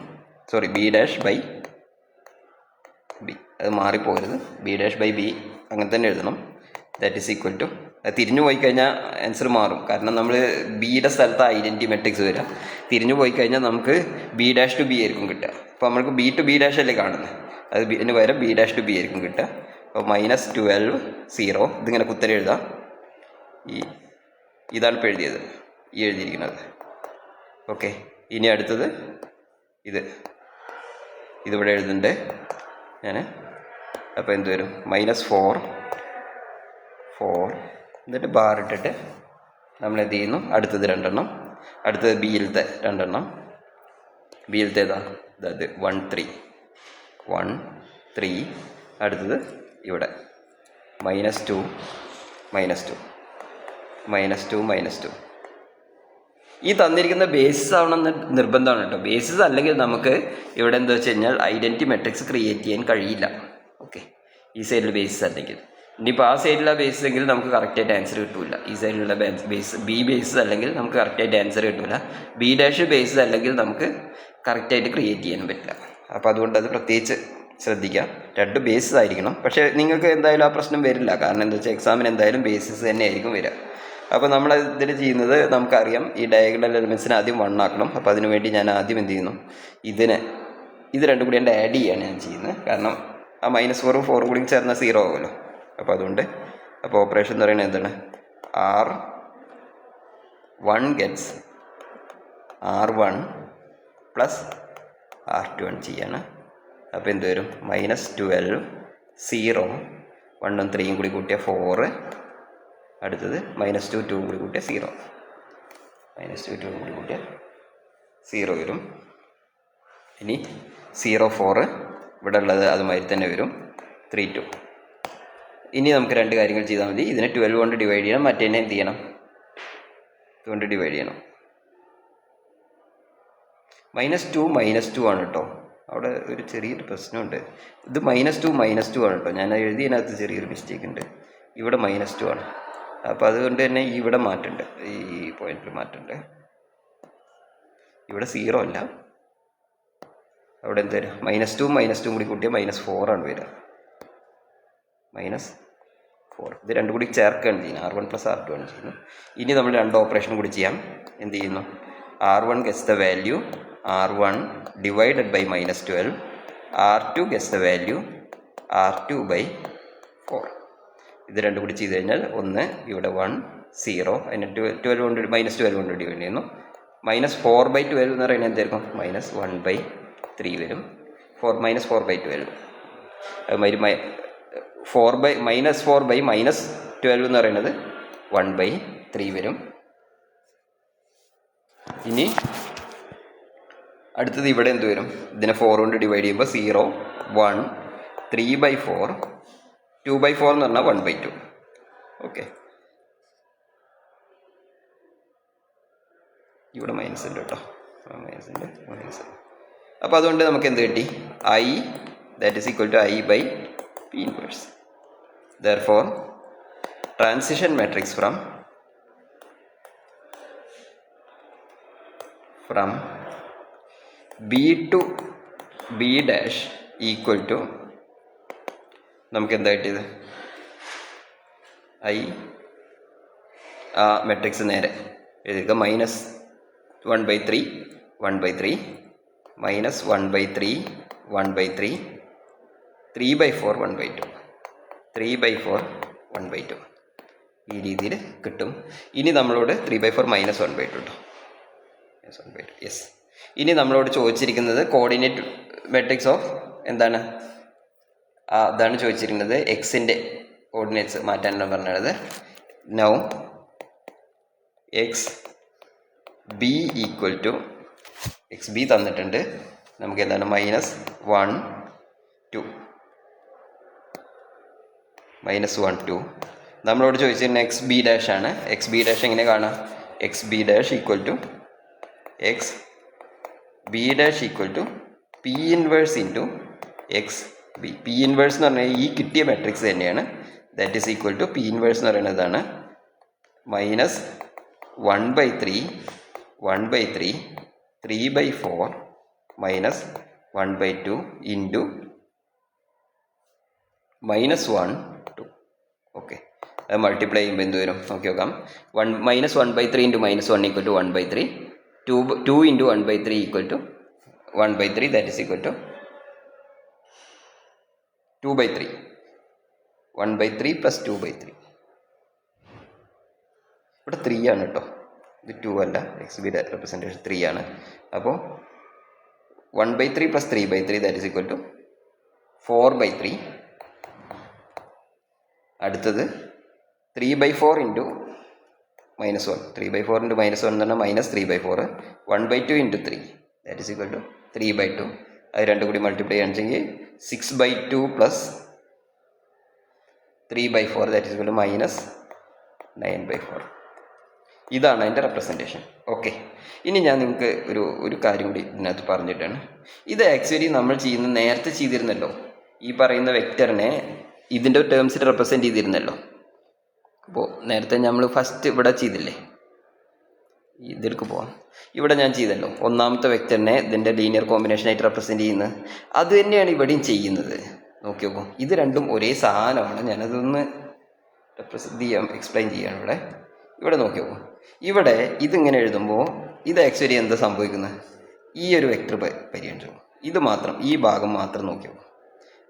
Sorry, B dash by B, അത് മാറിപ്പോകരുത്. ബി ഡാഷ് ബൈ ബി അങ്ങനെ തന്നെ എഴുതണം. ദാറ്റ് ഈസ് ഈക്വൽ ടു, അത് തിരിഞ്ഞു പോയി കഴിഞ്ഞാൽ ആൻസർ മാറും. കാരണം നമ്മൾ ബിയുടെ സ്ഥലത്ത് ഐഡൻറ്റി മെട്രിക്സ് വരിക. തിരിഞ്ഞു പോയി കഴിഞ്ഞാൽ നമുക്ക് ബി ഡാഷ് ടു ബി ആയിരിക്കും കിട്ടുക. അപ്പോൾ നമുക്ക് ബി ടു ബി ഡാഷ് അല്ലേ കാണുന്നത്, അത് ബിന് പകരം ബി ഡാഷ് ടു ബി ആയിരിക്കും കിട്ടുക. അപ്പോൾ -12 0, ഇതിങ്ങനെ കുത്തനെ എഴുതാം. ഇതാണ് ഇപ്പോൾ എഴുതിയത്, ഈ എഴുതിയിരിക്കുന്നത്. ഓക്കെ, ഇനി അടുത്തത് ഇതിവിടെ എഴുതുന്നുണ്ട് ഞാൻ. അപ്പോൾ എന്ത് വരും? -4 എന്നിട്ട് ബാർ ഇട്ടിട്ട് നമ്മൾ എന്ത് ചെയ്യുന്നു? അടുത്തത് 2 എണ്ണം, അടുത്തത് ബിയിലത്തെ 2 എണ്ണം. ബിയിലത്തെ അതായത് 1 3, അടുത്തത് ഇവിടെ -2 -2. ഈ തന്നിരിക്കുന്ന ബേസിസ് ആവണമെന്ന് നിർബന്ധമാണ് കേട്ടോ. ബേസിസ് അല്ലെങ്കിൽ നമുക്ക് ഇവിടെ എന്താ വെച്ച് കഴിഞ്ഞാൽ ഐഡൻറ്റി മെട്രിക്സ് ക്രിയേറ്റ് ചെയ്യാൻ കഴിയില്ല. ഓക്കെ, ഈ സൈഡിൽ ബേസിസ് അല്ലെങ്കിൽ, ഇനിയിപ്പോൾ ആ സൈഡിലുള്ള ബേസിസ് എങ്കിൽ നമുക്ക് കറക്റ്റായിട്ട് ആൻസർ കിട്ടില്ല. ഈ സൈഡിലുള്ള ബേസ് ബി ബേസിസ് അല്ലെങ്കിൽ നമുക്ക് കറക്റ്റായിട്ട് ആൻസർ കിട്ടില്ല. ബി ഡാഷ് ബേസിസ് അല്ലെങ്കിൽ നമുക്ക് കറക്റ്റായിട്ട് ക്രിയേറ്റ് ചെയ്യാൻ പറ്റില്ല. അപ്പോൾ അതുകൊണ്ട് അത് പ്രത്യേകിച്ച് ശ്രദ്ധിക്കുക. 2 ബേസിസ് ആയിരിക്കണം. പക്ഷേ നിങ്ങൾക്ക് എന്തായാലും ആ പ്രശ്നം വരില്ല. കാരണം എന്താ വെച്ചാൽ എക്സാമിന് എന്തായാലും ബേസിസ് തന്നെ ആയിരിക്കും വരിക. അപ്പോൾ നമ്മൾ ഇതിൽ ചെയ്യുന്നത് നമുക്കറിയാം, ഈ ഡയഗണൽ എലിമെൻസിനെ ആദ്യം 1 ആക്കണം. അപ്പോൾ അതിനു വേണ്ടി ഞാൻ ആദ്യം എന്ത് ചെയ്യുന്നു? ഇത് രണ്ടും കൂടി ആഡ് ചെയ്യുകയാണ് ഞാൻ ചെയ്യുന്നത്. കാരണം ആ -4 ഉം 4 കൂടി ചേർന്നാൽ 0 ആവുമല്ലോ. അപ്പോൾ അതുകൊണ്ട് ഓപ്പറേഷൻ എന്ന് പറയുന്നത് എന്താണ്? R1 gets R1 plus R2 ചെയ്യാണ്. അപ്പോൾ എന്ത് വരും? -12 0, 1ഉം 3ഉം കൂടി കൂട്ടിയ 4, അടുത്തത് -2 2ഉം കൂടി കൂട്ടിയ 0, -2 2ഉം കൂടി കൂട്ടിയ 0 വരും. ഇനി 0 4 ഇവിടെ ഉള്ളത് അതുമാതിരി തന്നെ വരും. 3 2. ഇനി നമുക്ക് 2 കാര്യങ്ങൾ ചെയ്താൽ മതി. ഇതിനെ 12 കൊണ്ട് ഡിവൈഡ് ചെയ്യണം, മറ്റേനെ എന്ത് ചെയ്യണം? 2 കൊണ്ട് ഡിവൈഡ് ചെയ്യണം. -2 ആണ് കേട്ടോ. അവിടെ ഒരു ചെറിയൊരു പ്രശ്നമുണ്ട്. ഇത് -2 ആണ് കേട്ടോ. ഞാൻ എഴുതിയതിനകത്ത് ചെറിയൊരു മിസ്റ്റേക്ക് ഉണ്ട്. ഇവിടെ -2 ആണ്. അപ്പോൾ അതുകൊണ്ട് തന്നെ ഇവിടെ മാറ്റുണ്ട്, ഈ പോയിന്റിൽ മാറ്റുണ്ട്. ഇവിടെ 0 അല്ല, അവിടെ എന്ത് വരും? -2 കൂടി കൂട്ടിയാൽ -4 ആണ് വരിക. -4. ഇത് രണ്ടും കൂടി ചേർക്കുകയാണ് ചെയ്യുന്നത്. R1 പ്ലസ് R2 ആണ് ചെയ്യുന്നത്. ഇനി നമ്മൾ 2 ഓപ്പറേഷൻ കൂടി ചെയ്യാം. എന്ത് ചെയ്യുന്നു? R1 gets the value R1 divided by -12, R2 gets the value R2 by 4. ഇത് രണ്ടും കൂടി ചെയ്ത് കഴിഞ്ഞാൽ 1, ഇവിടെ 1 0, അതിന് 12 കൊണ്ട് -12 കൊണ്ട് ഡിവൈഡ് ചെയ്യുന്നു. -4/12 എന്ന് പറയുന്നത് എന്തായിരിക്കും? -1/3 വരും. -4/12. അതുമാതിരി -4/-12 എന്ന് പറയുന്നത് 1/3 വരും. ഇനി അടുത്തത് ഇവിടെ എന്ത് വരും? ഇതിനെ 4 കൊണ്ട് ഡിവൈഡ് ചെയ്യുമ്പോൾ 0 1 3/4, 2/4 എന്ന് പറഞ്ഞാൽ 1/2. ഓക്കെ, ഇവിടെ മൈനസ് ഉണ്ട് കേട്ടോ, മൈനസ്. അപ്പോൾ അതുകൊണ്ട് നമുക്ക് എന്ത് കിട്ടി? I that is equal to I by P inverse. Therefore transition matrix from B to B dash equal to, നമുക്ക് എന്താ കിട്ടിയത്? I ആ മെട്രിക്സ് നേരെ എഴുതുക. -1/3 1/3, -1/3 1/3, 3/4 1/2, 3/4 1/2 ഈ രീതിയിൽ കിട്ടും. ഇനി നമ്മളോട് 3/4 -1/2 കേട്ടോ, -1/2. യെസ്. ഇനി നമ്മളോട് ചോദിച്ചിരിക്കുന്നത് കോർഡിനേറ്റ് മെട്രിക്സ് ഓഫ് എന്താണ്? അതാണ് ചോദിച്ചിരിക്കുന്നത്. എക്സിൻ്റെ കോർഡിനേറ്റ്സ് മാറ്റാനാണ് പറഞ്ഞത്. Now XB equal to, XB തന്നിട്ടുണ്ട് നമുക്ക്. എന്താണ്? -1 2 -1 2. നമ്മളോട് ചോദിച്ചിരുന്ന XB ഡാഷ് ആണ്. XB ഡാഷ് എങ്ങനെ കാണാം? XB dash equal to XB dash equal to P inverse into XB. P inverse എന്ന് പറഞ്ഞാൽ ഈ കിട്ടിയ മെട്രിക്സ് തന്നെയാണ്. That is equal to P inverse എന്ന് പറയുന്നതാണ് മൈനസ് 1/3 1/3 3/4 മൈനസ് 1/2 ഇൻറ്റു -1 2. ഓക്കെ, അത് മൾട്ടിപ്ലൈ ചെയ്യുമ്പോൾ എന്ത് വരും നോക്കി നോക്കാം. -1/3 into -1 equal to 1/3. 2 into 1/3 equal to 1/3, that is equal to 2/3. 1/3 plus 2/3. ഇവിടെ 3 ആണ് കേട്ടോ, ഇത് 2 അല്ല. എക്സ് ബിയുടെ റെപ്രസെൻറ്റേഷൻ 3 ആണ്. അപ്പോൾ 1/3 plus 3/3 that is equal to 4/3. അടുത്തത് 3/4 ഇൻറ്റു -1. 3/4 ഇൻറ്റു -1 എന്ന് പറഞ്ഞാൽ -3/4. 1/2 into 3 that is equal to 3/2. അത് രണ്ടും കൂടി മൾട്ടിപ്ലൈ ചെയ്യുകയാണെങ്കിൽ 6/2 plus 3/4 that is equal to -9/4. ഇതാണ് അതിൻ്റെ റെപ്രസെൻറ്റേഷൻ. ഓക്കെ, ഇനി ഞാൻ നിങ്ങൾക്ക് ഒരു കാര്യം കൂടി ഇതിനകത്ത് പറഞ്ഞിട്ടാണ്. ഇത് ആക്ച്വലി നമ്മൾ നേരത്തെ ചെയ്തിരുന്നല്ലോ, ഈ പറയുന്ന വെക്റ്ററിനെ ഇതിൻ്റെ ടേംസിൽ റെപ്രസെൻറ്റ് ചെയ്തിരുന്നല്ലോ. അപ്പോൾ നേരത്തെ നമ്മൾ ഫസ്റ്റ് ഇവിടെ ചെയ്തില്ലേ, ഇതിലേക്ക് പോവാം. ഇവിടെ ഞാൻ ചെയ്തല്ലോ, ഒന്നാമത്തെ വെക്റ്ററിനെ ഇതിൻ്റെ ലീനിയർ കോമ്പിനേഷനായിട്ട് റെപ്രസെൻറ്റ് ചെയ്യുന്നത്. അത് തന്നെയാണ് ഇവിടെയും ചെയ്യുന്നത്. നോക്കി നോക്കും, ഇത് രണ്ടും ഒരേ സാധനമാണ്. ഞാനതൊന്ന് എക്സ്പ്ലെയിൻ ചെയ്യാണ്. ഇവിടെ നോക്കി നോക്കും, ഇവിടെ ഇതിങ്ങനെ എഴുതുമ്പോൾ ഇത് ആക്ച്വലി എന്താ സംഭവിക്കുന്നത്, ഈ ഒരു വെക്റ്റർ പരിഗണിച്ചു ഇത് മാത്രം, ഈ ഭാഗം മാത്രം നോക്കി നോക്കും.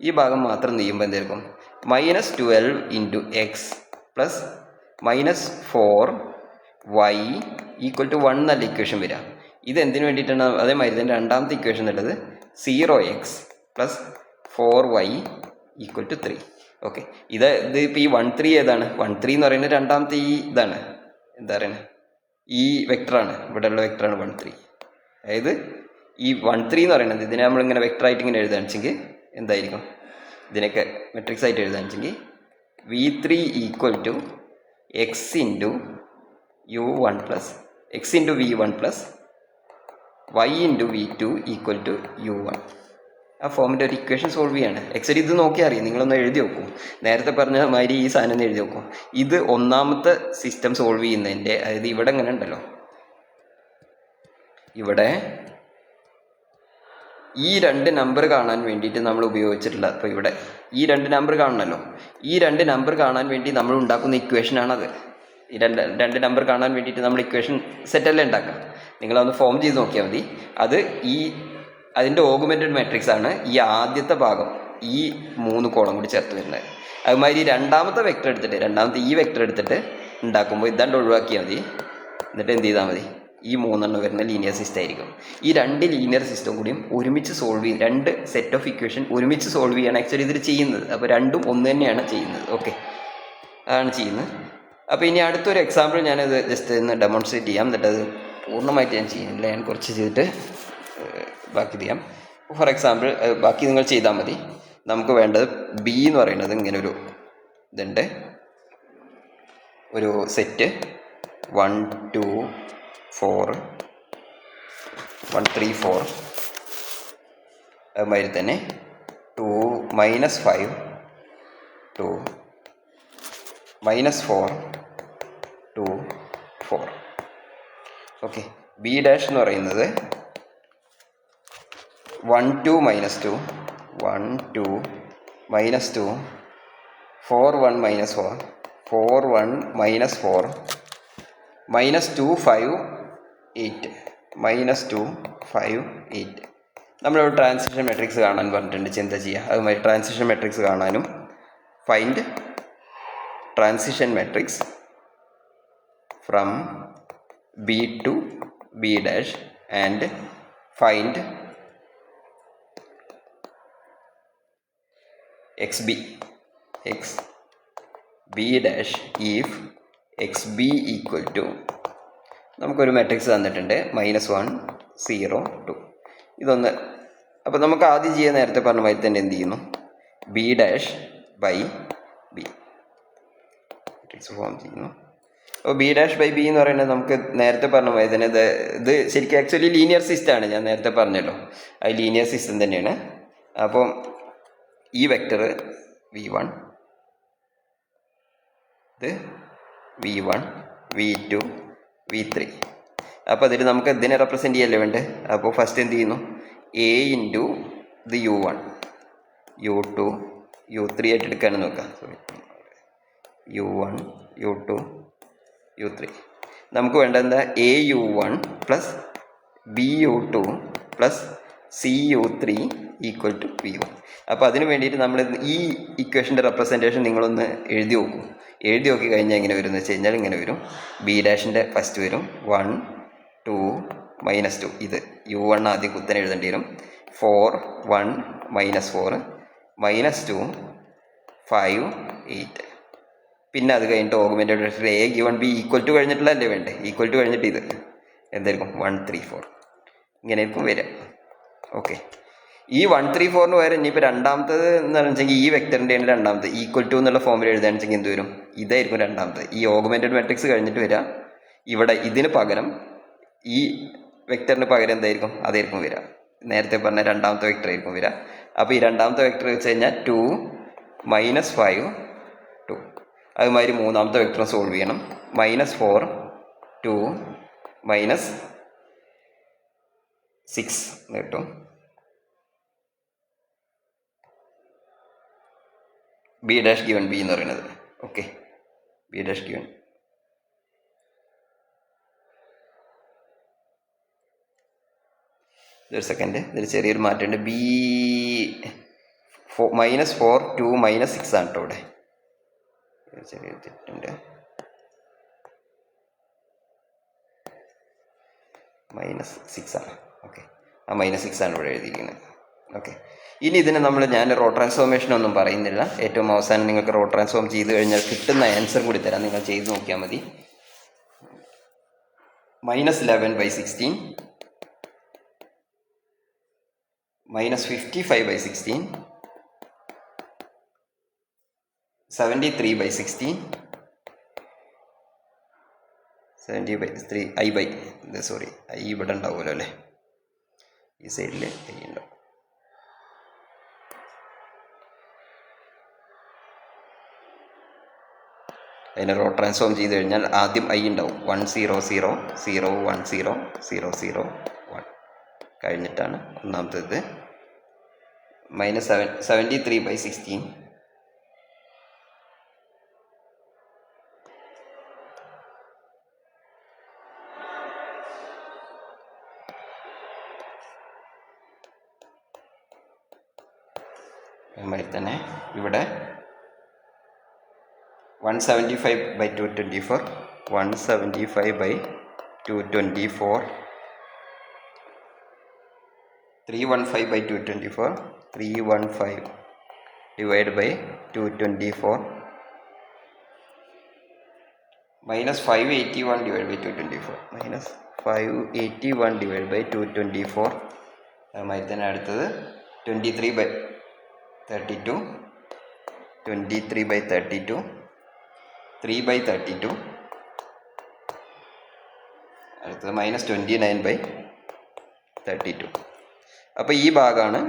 ഈ ഭാഗം മാത്രം ചെയ്യുമ്പോൾ എന്തായിരിക്കും, -12 into X plus -4y equal to 1 എന്നല്ല ഇക്വേഷൻ വരിക. ഇത് എന്തിനു വേണ്ടിയിട്ടാണ്? അതേമാതിരി തന്നെ രണ്ടാമത്തെ ഇക്വേഷൻ ഉള്ളത് 0x plus 4y equal to 3. Okay, ഇതിപ്പോൾ ഈ 1,3 ഏതാണ്? 1,3 എന്ന് പറയുന്നത് രണ്ടാമത്തെ ഈ ഇതാണ്, എന്താ പറയുന്നത്, ഈ വെക്ടറാണ്, ഇവിടെയുള്ള വെക്ടറാണ് 1,3. അതായത് ഈ 1,3 എന്ന് പറയുന്നത് ഇതിനെ നമ്മളിങ്ങനെ വെക്ടറായിട്ട് ഇങ്ങനെ എഴുതുകയാണെന്നുവെച്ചെങ്കിൽ എന്തായിരിക്കും, ഇതിനൊക്കെ മെട്രിക്സ് ആയിട്ട് എഴുതുകയാണെന്നുവെച്ചെങ്കിൽ v3 equal to X into u1 plus X into v1 plus y into v2 equal to u1. ആ ഫോമിൻ്റെ ഒരു ഇക്വേഷൻ സോൾവ് ചെയ്യാണ്. ആക്ച്വലി ഇത് നോക്കിയാൽ അറിയാം, നിങ്ങളൊന്ന് എഴുതി നോക്കും. നേരത്തെ പറഞ്ഞ മാതിരി ഈ സാധനം എഴുതി നോക്കും. ഇത് ഒന്നാമത്തെ സിസ്റ്റം സോൾവ് ചെയ്യുന്നതിൻ്റെ, അതായത് ഇവിടെ ഇങ്ങനെ ഉണ്ടല്ലോ, ഇവിടെ ഈ രണ്ട് നമ്പർ കാണാൻ വേണ്ടിയിട്ട് നമ്മൾ ഉപയോഗിച്ചിട്ടുള്ള, അപ്പോൾ ഇവിടെ ഈ രണ്ട് നമ്പർ കാണണമല്ലോ, ഈ രണ്ട് നമ്പർ കാണാൻ വേണ്ടി നമ്മൾ ഉണ്ടാക്കുന്ന ഇക്വേഷനാണത്. ഈ രണ്ട് നമ്പർ കാണാൻ വേണ്ടിയിട്ട് നമ്മൾ ഇക്വേഷൻ സെറ്റല്ലേ ഉണ്ടാക്കുക. നിങ്ങളതൊന്ന് ഫോം ചെയ്ത് നോക്കിയാൽ മതി. അതിൻ്റെ ഓഗ്മെൻറ്റഡ് മാട്രിക്സ് ആണ് ഈ ആദ്യത്തെ ഭാഗം, ഈ 3 കോളം കൂടി ചേർത്ത് വരുന്നത്. അതുമാതിരി രണ്ടാമത്തെ ഈ വെക്ടർ എടുത്തിട്ട് ഉണ്ടാക്കുമ്പോൾ ഇതാണ്ട് ഒഴിവാക്കിയാൽ മതി. എന്നിട്ട് എന്ത് ചെയ്താൽ മതി, ഈ 3 വരുന്ന ലീനിയർ സിസ്റ്റം ആയിരിക്കും. ഈ 2 ലീനിയർ സിസ്റ്റം കൂടിയും ഒരുമിച്ച് സോൾവ് ചെയ്യും, 2 സെറ്റ് ഓഫ് ഇക്വേഷൻ ഒരുമിച്ച് സോൾവ് ചെയ്യാണ് ആക്ച്വലി ഇതിൽ ചെയ്യുന്നത്. അപ്പോൾ രണ്ടും ഒന്ന് തന്നെയാണ് ചെയ്യുന്നത്. ഓക്കെ, അതാണ് ചെയ്യുന്നത്. അപ്പോൾ ഇനി അടുത്തൊരു എക്സാമ്പിൾ ഞാനത് ജസ്റ്റ് ഒന്ന് ഡെമോൺസ്ട്രേറ്റ് ചെയ്യാം. എന്നിട്ട് അത് പൂർണ്ണമായിട്ട് ഞാൻ ചെയ്യുന്നില്ല, ഞാൻ കുറച്ച് ചെയ്തിട്ട് ബാക്കി ചെയ്യാം. ഫോർ എക്സാമ്പിൾ ബാക്കി നിങ്ങൾ ചെയ്താൽ മതി. നമുക്ക് വേണ്ടത് ബി എന്ന് പറയുന്നത് ഇങ്ങനെ ഒരു ഇതുണ്ട്, ഒരു സെറ്റ് 1 2 4 1 3 4. അതുമാതിരി തന്നെ 2 -5 2 -4 2 4. ഓക്കെ, ബി ഡാഷ് എന്ന് പറയുന്നത് 1 2 -2 1 2 -2 4 1 -4 4 1 -4 -2 5 8 -2 5 8. നമ്മളൊരു ട്രാൻസിഷൻ മെട്രിക്സ് കാണാൻ പറഞ്ഞിട്ടുണ്ട്, ചിന്ത ചെയ്യുക. അതുമാതിരി ട്രാൻസിഷൻ മെട്രിക്സ് കാണാനും find transition matrix from B to B dash and find xb dash if xb equal to, നമുക്കൊരു മെട്രിക്സ് തന്നിട്ടുണ്ട് -1 0 2. ഇതൊന്ന്, അപ്പോൾ നമുക്ക് ആദ്യം ചെയ്യാൻ നേരത്തെ പറഞ്ഞ മാതിരി തന്നെ എന്ത് ചെയ്യുന്നു, B dash by B matrix form ചെയ്യുന്നു. അപ്പോൾ ബി ഡാഷ് ബൈ ബി എന്ന് പറയുന്നത് നമുക്ക് നേരത്തെ പറഞ്ഞ മാതിരി തന്നെ ഇത് ശരിക്കും ആക്ച്വലി ലീനിയർ സിസ്റ്റമാണ്. ഞാൻ നേരത്തെ പറഞ്ഞല്ലോ, അത് ലീനിയർ സിസ്റ്റം തന്നെയാണ്. അപ്പം ഈ വെക്ടർ v1, ഇത് v1 V2 V3. അപ്പോൾ അതിൽ നമുക്ക് ഇതിനെ റെപ്രസെൻറ്റ് ചെയ്യല്ലേ വേണ്ടേ? അപ്പോൾ ഫസ്റ്റ് എന്ത് ചെയ്യുന്നു? A ഇൻറ്റു ഇത് U1 U2 U3 ആയിട്ട് എടുക്കാനും നോക്കാം. U1 U2 U3. നമുക്ക് വേണ്ട എന്താ? AU1 plus BU2 plus CU3 equal to P1. അപ്പോൾ അതിന് വേണ്ടിയിട്ട് നമ്മൾ ഈ ഇക്വേഷൻ്റെ റെപ്രസെൻറ്റേഷൻ നിങ്ങളൊന്ന് എഴുതി നോക്കും. എഴുതി നോക്കി കഴിഞ്ഞാൽ എങ്ങനെ വരും എന്ന് വെച്ച് കഴിഞ്ഞാൽ ഇങ്ങനെ വരും. B ഡാഷിൻ്റെ ഫസ്റ്റ് വരും 1 2 -2. ഇത് U1 ആദ്യം കുത്തനെ എഴുതേണ്ടി വരും. 4 1 -4 -2 5 8. പിന്നെ അത് കഴിഞ്ഞിട്ട് augmented vector A given B equal to കഴിഞ്ഞിട്ടുള്ളതല്ലേ വേണ്ടേ? ഈക്വൽ ടു കഴിഞ്ഞിട്ട് ഇത് എന്തായിരിക്കും? 1 3 4 ഇങ്ങനെ ആയിരിക്കും വരിക. ഓക്കെ, ഈ 1 3 4 പകരം ഇനിയിപ്പോൾ രണ്ടാമത്തത് എന്ന് വെച്ചെങ്കിൽ ഈ വെക്ടറിൻ്റെയാണ് രണ്ടാമത്തെ ഈക്വൽ ടു എന്നുള്ള ഫോമിൽ എഴുതാന്ന് വെച്ചെങ്കിൽ എന്ത് വരും? ഇതായിരിക്കും രണ്ടാമത്തെ. ഈ ഓഗ്മെൻറ്റഡ് മെട്രിക്സ് കഴിഞ്ഞിട്ട് വരിക. ഇവിടെ ഇതിന് പകരം ഈ വെക്ടറിന് പകരം എന്തായിരിക്കും? അതായിരിക്കും വരിക. നേരത്തെ പറഞ്ഞ രണ്ടാമത്തെ വെക്ടർ ആയിരിക്കും വരിക. അപ്പോൾ ഈ രണ്ടാമത്തെ വെക്ടർ വെച്ച് കഴിഞ്ഞാൽ 2 -5 2. അതുമാതിരി മൂന്നാമത്തെ വെക്ടറും സോൾവ് ചെയ്യണം. -4 2 -6 കിട്ടും. B ഡാഷ് ഗിവൺ B എന്ന് പറയുന്നത്. ഓക്കെ, B ഡാഷ് ഗിവൺ ഒരു സെക്കൻഡ്, ഇതിൽ ചെറിയൊരു മാറ്റമുണ്ട്. B -4 2 -6 ആണ് കേട്ടോ. ഇവിടെ ചെറിയൊരു തെറ്റുണ്ട്. -6 ആണ്. ഓക്കെ, ആ -6 ആണ് ഇവിടെ എഴുതിയിരിക്കുന്നത്. ഓക്കെ, ഇനി ഇതിനെ ഞാൻ റോ ട്രാൻസ്ഫോർമേഷൻ ഒന്നും പറയുന്നില്ല. ഏറ്റവും അവസാനം നിങ്ങൾക്ക് റോ ട്രാൻസ്ഫോം ചെയ്ത് കഴിഞ്ഞാൽ കിട്ടുന്ന ആൻസർ കൂടി തരാം. നിങ്ങൾ ചെയ്ത് നോക്കിയാൽ മതി. -11/16 -55/16 73/16 70/3 സോറി I ഇവിടെ ഉണ്ടാവുമല്ലോ അല്ലേ? ഈ സൈഡിൽ I ഉണ്ടാവും. അതിനെ റോ ട്രാൻസ്ഫോം ചെയ്ത് കഴിഞ്ഞാൽ ആദ്യം I ഉണ്ടാവും. 1 0 0 0 1 0 0 0 1 കഴിഞ്ഞിട്ടാണ് ഒന്നാമത്തേത്. -73/16 അതുമാതിരി തന്നെ ഇവിടെ 175/224 175/224 315/224 315/224 -581/224 -581/224. അതുമാതിരി തന്നെ അടുത്തത് 23/32 23/32 3/32 അടുത്തത് -29/32. അപ്പോൾ ഈ ഭാഗമാണ്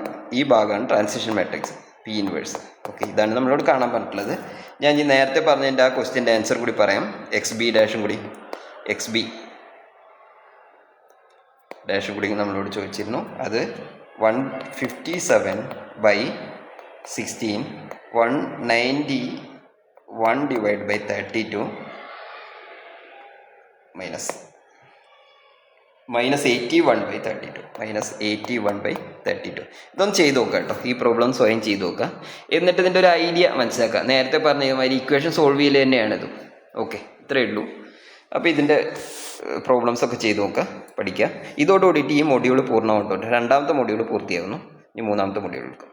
transition matrix P inverse. Okay, ഇതാണ് നമ്മളോട് കാണാൻ പറഞ്ഞിട്ടുള്ളത്. ഞാൻ ഈ നേരത്തെ പറഞ്ഞതിൻ്റെ ആ ക്വസ്റ്റ്യൻ്റെ ആൻസർ കൂടി പറയാം. XB ഡാഷും കൂടി നമ്മളോട് ചോദിച്ചിരുന്നു. അത് 157/16 191/32 -81/32 -81/32. ഇതൊന്ന് ചെയ്ത് നോക്കുക കേട്ടോ. ഈ പ്രോബ്ലം സ്വയം ചെയ്ത് നോക്കുക. എന്നിട്ട് ഇതിൻ്റെ ഒരു ഐഡിയ മനസ്സിലാക്കുക. നേരത്തെ പറഞ്ഞ മാതിരി ഇക്വേഷൻ സോൾവ് ചെയ്യൽ തന്നെയാണിത്. ഓക്കെ, ഇത്രയേ ഉള്ളൂ. അപ്പോൾ ഇതിൻ്റെ പ്രോബ്ലംസൊക്കെ ചെയ്ത് നോക്കുക, പഠിക്കുക. ഇതോടുകൂടിയിട്ട് ഈ മൊഡ്യൂൾ പൂർണ്ണമായിട്ടുണ്ട്. രണ്ടാമത്തെ മൊഡ്യൂൾ പൂർത്തിയാകുന്നു. ഇനി മൂന്നാമത്തെ മൊഡ്യൂൾ എടുക്കും.